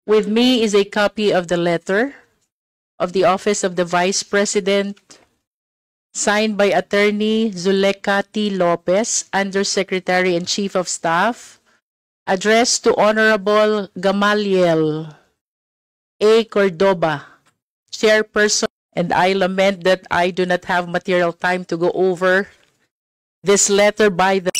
With me is a copy of the letter of the Office of the Vice President, signed by Attorney Zuleka T. Lopez, Undersecretary and Chief of Staff, addressed to Honorable Gamaliel A. Cordoba, Chairperson, and I lament that I do not have material time to go over this letter by the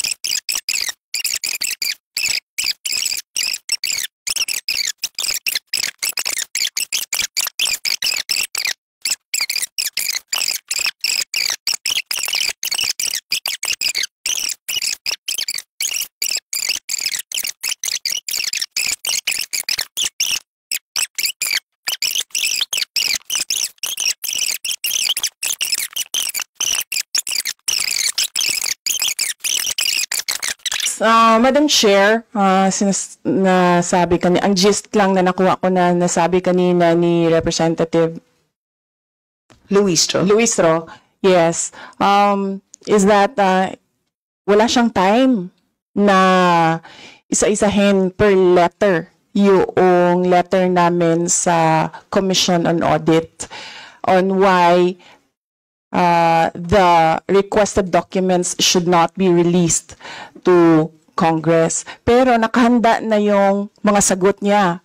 Madam Chair, nasabi kanina, ang gist lang na nakuha ko na nasabi kanina ni Representative Luistro, yes, is that wala siyang time na isa-isahin per letter yung letter namin sa Commission on Audit on why the requested documents should not be released to Congress. Pero nakahanda na yung mga sagot niya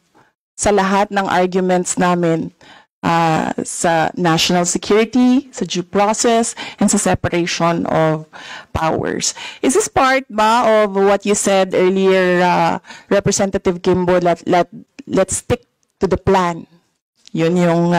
sa lahat ng arguments namin sa national security, sa due process, and sa separation of powers. Is this part ba of what you said earlier, Representative Kimbo, let's stick to the plan? Yun yung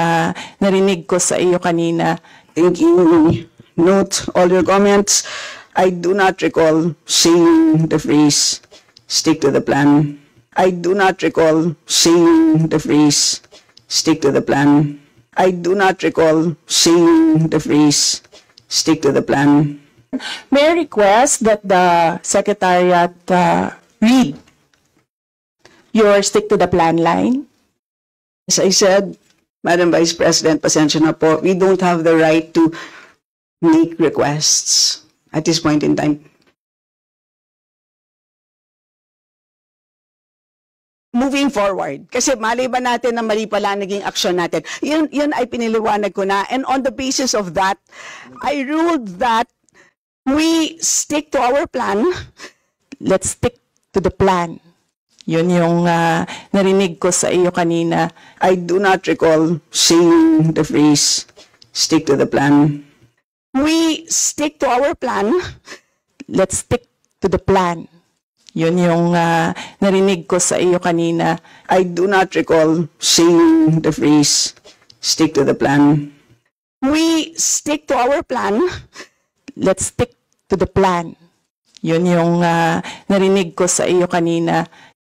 narinig ko sa iyo kanina. Thank you. Note all your comments. I do not recall saying the phrase, stick to the plan. I do not recall saying the phrase, stick to the plan. I do not recall saying the phrase, stick to the plan. May I request that the Secretariat read your stick to the plan line? As I said, Madam Vice President, pasensya na po, we don't have the right to make requests at this point in time. Moving forward, kasi mali ba natin na mali pala naging aksyon natin? Yun ay piniliwanag ko na. And on the basis of that, I ruled that we stick to our plan. Let's stick to the plan. Yun yung narinig ko sa iyo kanina. I do not recall saying the phrase, stick to the plan. We stick to our plan. Let's stick to the plan. Yun yung narinig ko sa iyo kanina. I do not recall saying the phrase, stick to the plan. We stick to our plan. Let's stick to the plan. Yun yung narinig ko sa iyo kanina.